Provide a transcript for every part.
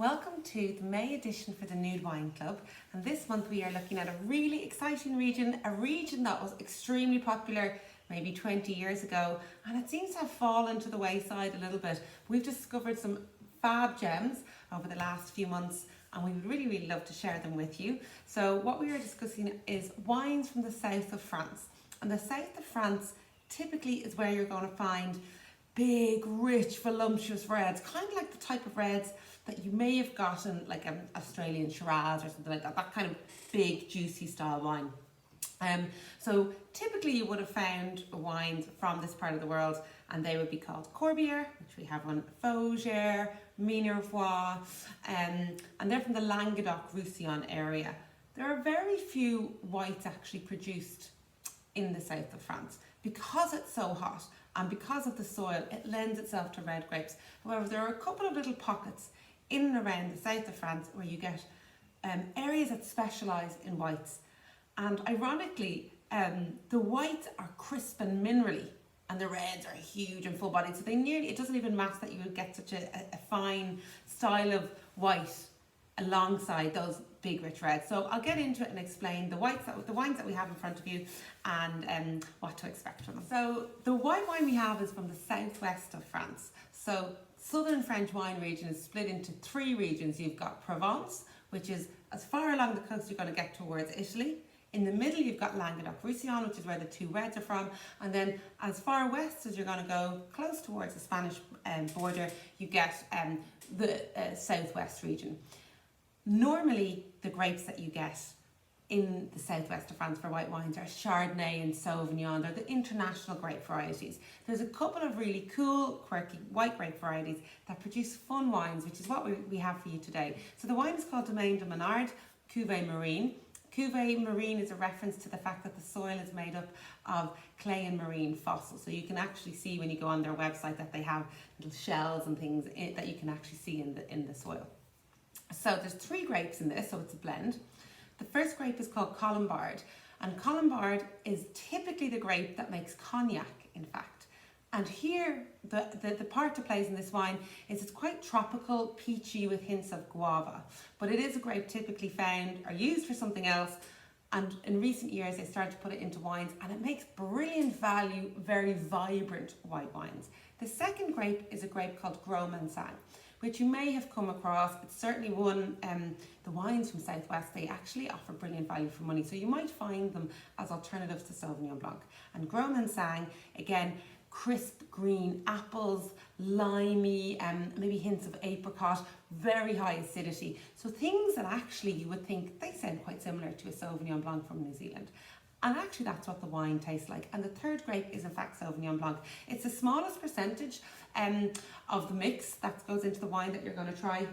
Welcome to the May edition for the Nude Wine Club, and this month we are looking at a really exciting region, a region that was extremely popular maybe 20 years ago, and it seems to have fallen to the wayside a little bit. We've discovered some fab gems over the last few months, and we would really love to share them with you. So what we are discussing is wines from the south of France, and the south of France typically is where you're going to find big, rich, voluptuous reds, kind of like the type of reds that you may have gotten like an Australian Shiraz or something like that, that kind of big, juicy style wine. So typically you would have found wines from this part of the world, and they would be called Corbière, which we have on Fougère, Minervois, and they're from the Languedoc-Roussillon area. There are very few whites actually produced in the south of France. Because it's so hot and because of the soil, it lends itself to red grapes. However, there are a couple of little pockets in and around the south of France where you get areas that specialise in whites. And ironically, the whites are crisp and minerally, and the reds are huge and full-bodied. So it doesn't even matter that you would get such a fine style of white alongside those big rich reds. So I'll get into it and explain the wines that we have in front of you and what to expect from them. So the white wine we have is from the southwest of France. So southern French wine region is split into three regions. You've got Provence, which is as far along the coast you're going to get towards Italy. In the middle you've got Languedoc-Roussillon, which is where the two reds are from, and then as far west as you're going to go, close towards the Spanish border, you get the southwest region. Normally, the grapes that you get in the southwest of France for white wines are Chardonnay and Sauvignon. They're the international grape varieties. There's a couple of really cool, quirky white grape varieties that produce fun wines, which is what we have for you today. So the wine is called Domaine de Menard, Cuvée Marine. Cuvée Marine is a reference to the fact that the soil is made up of clay and marine fossils. So you can actually see when you go on their website that they have little shells and things that you can actually see in the soil. So there's three grapes in this, so it's a blend. The first grape is called Colombard, and Colombard is typically the grape that makes cognac, in fact. And here, the part it plays in this wine is it's quite tropical, peachy with hints of guava. But it is a grape typically found or used for something else, and in recent years they started to put it into wines, and it makes brilliant value, very vibrant white wines. The second grape is a grape called Gros Mansang, which you may have come across. It's certainly one, the wines from Southwest, they actually offer brilliant value for money. So you might find them as alternatives to Sauvignon Blanc. And Gros Mansang, again, crisp green apples, limey, maybe hints of apricot, very high acidity. So things that actually you would think, they sound quite similar to a Sauvignon Blanc from New Zealand. And actually that's what the wine tastes like. And the third grape is in fact Sauvignon Blanc. It's the smallest percentage of the mix that goes into the wine that you're going to try.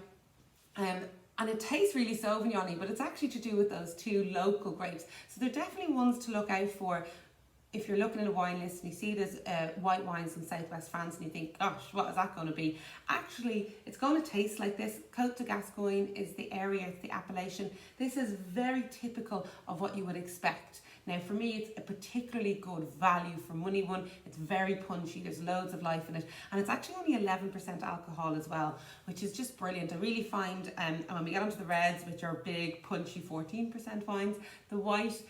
And it tastes really Sauvignon-y, but it's actually to do with those two local grapes. So they're definitely ones to look out for. If you're looking at a wine list and you see there's white wines from southwest France and you think, gosh, what is that going to be? Actually, it's going to taste like this. Côte de Gascogne is the area, it's the appellation. This is very typical of what you would expect. Now, for me, it's a particularly good value for money one. It's very punchy, there's loads of life in it. And it's actually only 11% alcohol as well, which is just brilliant. I really find, and when we get onto the reds, which are big, punchy 14% wines, the white,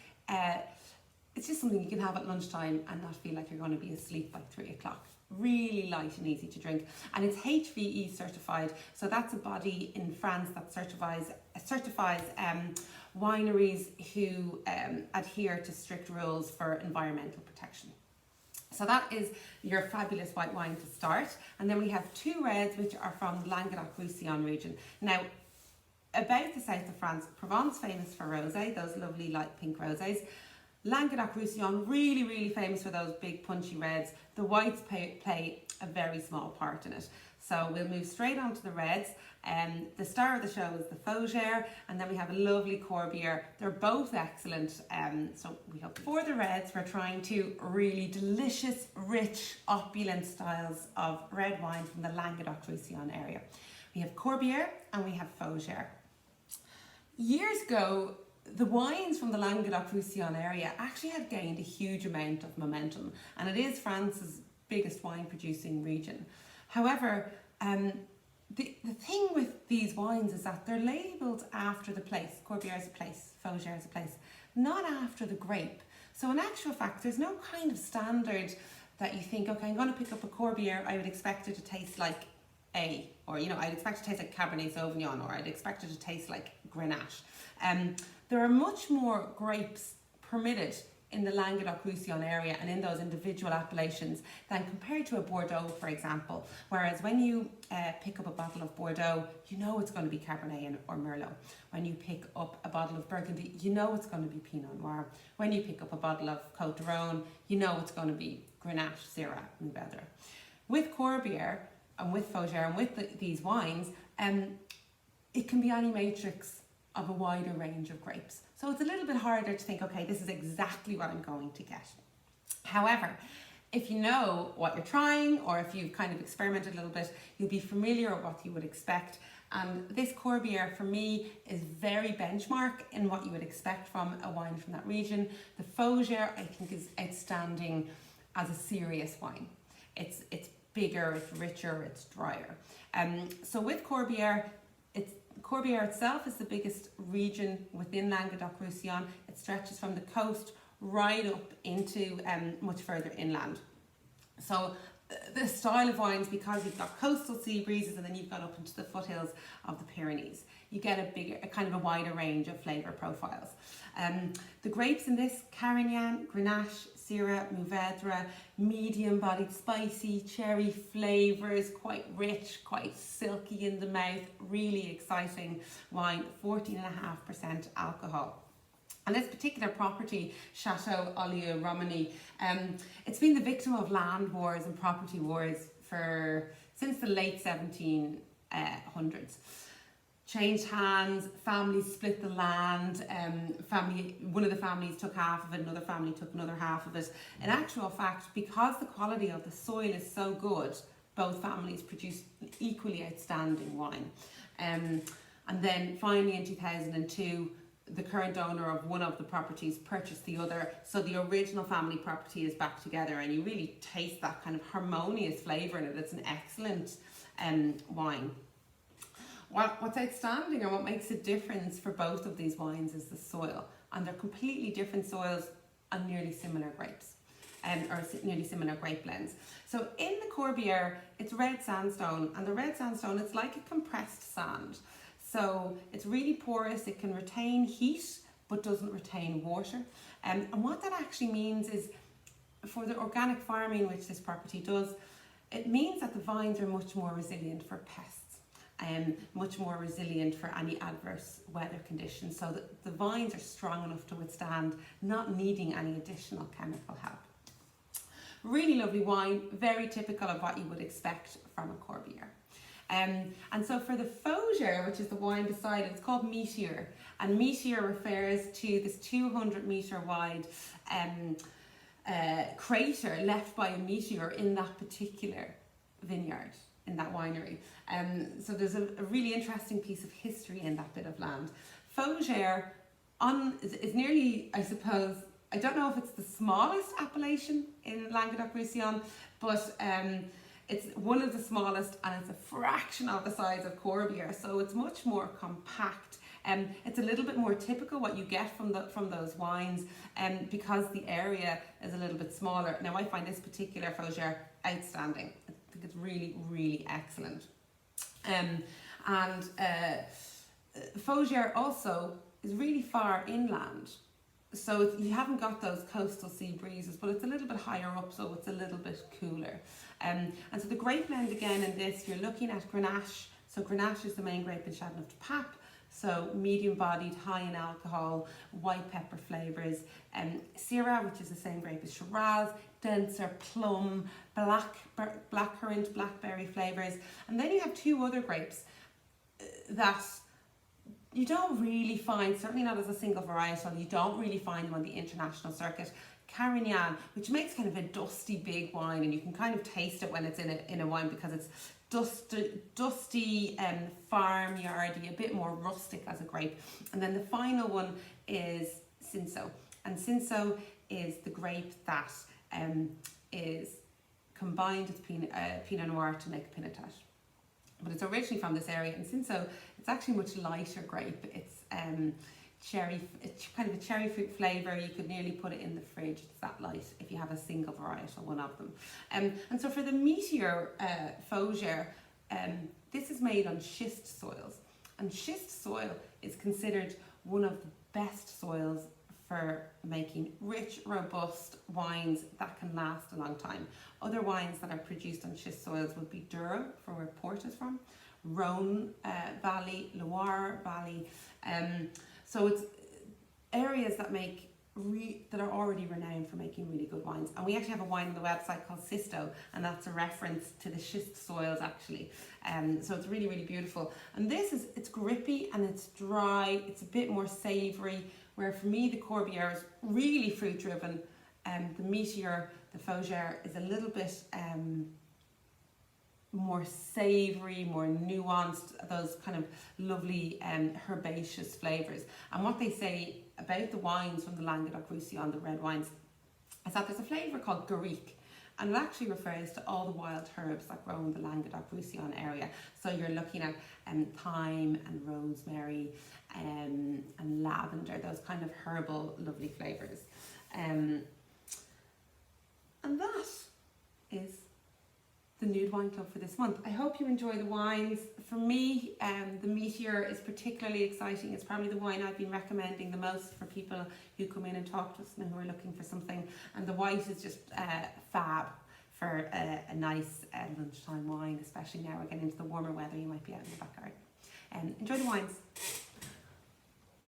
it's just something you can have at lunchtime and not feel like you're going to be asleep by 3 o'clock. Really light and easy to drink. And it's HVE certified. So that's a body in France that certifies wineries who adhere to strict rules for environmental protection. So that is your fabulous white wine to start. And then we have two reds, which are from the Languedoc-Roussillon region. Now, about the south of France, Provence famous for rosé, those lovely light pink rosés. Languedoc-Roussillon, really famous for those big punchy reds. The whites play a very small part in it. So we'll move straight on to the reds. The star of the show is the Fougère, and then we have a lovely Corbière. They're both excellent. So we have for the reds, we're trying to really delicious, rich, opulent styles of red wine from the Languedoc-Roussillon area. We have Corbière and we have Fougère. Years ago, the wines from the Languedoc-Roussillon area actually had gained a huge amount of momentum, and it is France's biggest wine producing region. However, the thing with these wines is that they're labelled after the place. Corbière is a place, Fougère is a place, not after the grape. So in actual fact, there's no kind of standard that you think, okay, I'm going to pick up a Corbière, I would expect it to taste like A, or I'd expect it to taste like Cabernet Sauvignon, or I'd expect it to taste like Grenache. There are much more grapes permitted in the Languedoc-Roussillon area and in those individual appellations than compared to a Bordeaux, for example. Whereas when you pick up a bottle of Bordeaux, you know it's going to be Cabernet or Merlot. When you pick up a bottle of Burgundy, you know it's going to be Pinot Noir. When you pick up a bottle of Côte d'Aron, you know it's going to be Grenache, Syrah, Mourvedre. With Corbière and with Fougère and with these wines, it can be any matrix of a wider range of grapes. So it's a little bit harder to think, okay, this is exactly what I'm going to get. However, if you know what you're trying, or if you've kind of experimented a little bit, you'll be familiar with what you would expect. And this Corbière for me is very benchmark in what you would expect from a wine from that region. The Fougère I think is outstanding as a serious wine. It's bigger, it's richer, it's drier. So with Corbière, Corbière itself is the biggest region within Languedoc-Roussillon. It stretches from the coast right up into much further inland. So the style of wines, because you've got coastal sea breezes and then you've got up into the foothills of the Pyrenees, you get a kind of a wider range of flavour profiles. The grapes in this, Carignan, Grenache, Syrah, Mourvedre, medium-bodied, spicy, cherry flavours, quite rich, quite silky in the mouth, really exciting wine, 14.5% alcohol. And this particular property, Chateau Ollier-Romany, it's been the victim of land wars and property wars since the late 1700s. Changed hands, families split the land, one of the families took half of it, another family took another half of it. In actual fact, because the quality of the soil is so good, both families produce equally outstanding wine. And then finally in 2002, the current owner of one of the properties purchased the other, so the original family property is back together, and you really taste that kind of harmonious flavour in it. It's an excellent wine. What's outstanding, or what makes a difference for both of these wines, is the soil, and they're completely different soils on nearly similar grapes, or nearly similar grape blends. So in the Corbière, it's red sandstone, and the red sandstone, it's like a compressed sand. So it's really porous, it can retain heat but doesn't retain water. And what that actually means is, for the organic farming which this property does, it means that the vines are much more resilient for pests and much more resilient for any adverse weather conditions, so that the vines are strong enough to withstand not needing any additional chemical help. Really lovely wine, very typical of what you would expect from a Corbière. And so for the Fougère, which is the wine beside it, it's called Meteor. And Meteor refers to this 200-metre wide crater left by a meteor in that particular vineyard, in that winery. So there's a really interesting piece of history in that bit of land. Fougère is nearly, I suppose, I don't know if it's the smallest appellation in Languedoc-Roussillon, but it's one of the smallest, and it's a fraction of the size of Corbière, so it's much more compact. It's a little bit more typical what you get from those wines, because the area is a little bit smaller. Now I find this particular Fougère outstanding. I think it's really, really excellent. Fougère also is really far inland, so you haven't got those coastal sea breezes, but it's a little bit higher up, so it's a little bit cooler. And so the grape blend again in this, you're looking at Grenache. So Grenache is the main grape in Châteauneuf-du-Pape, so medium-bodied, high in alcohol, white pepper flavours. Syrah, which is the same grape as Shiraz, denser plum, blackcurrant, blackberry flavours. And then you have two other grapes that you don't really find, certainly not as a single varietal, you don't really find them on the international circuit. Carignan, which makes kind of a dusty big wine, and you can kind of taste it when it's in a wine, because it's dusty, farmyardy, a bit more rustic as a grape. And then the final one is Cinsault, and Cinsault is the grape that is combined with Pinot Noir to make Pinotage. but it's originally from this area, and since so it's actually much lighter grape. It's it's kind of a cherry fruit flavour. You could nearly put it in the fridge. It's that light if you have a single varietal one of them. And so for the meteor fougere, this is made on schist soils, and schist soil is considered one of the best soils for making rich, robust wines that can last a long time. Other wines that are produced on schist soils would be Douro, from where Port is from, Rhone Valley, Loire Valley. So it's areas that make that are already renowned for making really good wines. And we actually have a wine on the website called Sisto, and that's a reference to the schist soils actually. So it's really, really beautiful. And it's grippy and it's dry. It's a bit more savoury, where for me the Corbière is really fruit driven. The Meteor, the Fougère, is a little bit more savoury, more nuanced, those kind of lovely herbaceous flavours. And what they say about the wines from the Languedoc-Roussillon, the red wines, is that there's a flavour called garrique, and it actually refers to all the wild herbs that grow in the Languedoc-Roussillon area. So you're looking at thyme and rosemary and lavender, those kind of herbal lovely flavours. And that is the Nude Wine Club for this month. I hope you enjoy the wines. For me, the Meteor is particularly exciting. It's probably the wine I've been recommending the most for people who come in and talk to us and who are looking for something. And the white is just fab for a nice lunchtime wine, especially now we're getting into the warmer weather. You might be out in the back garden. Enjoy the wines.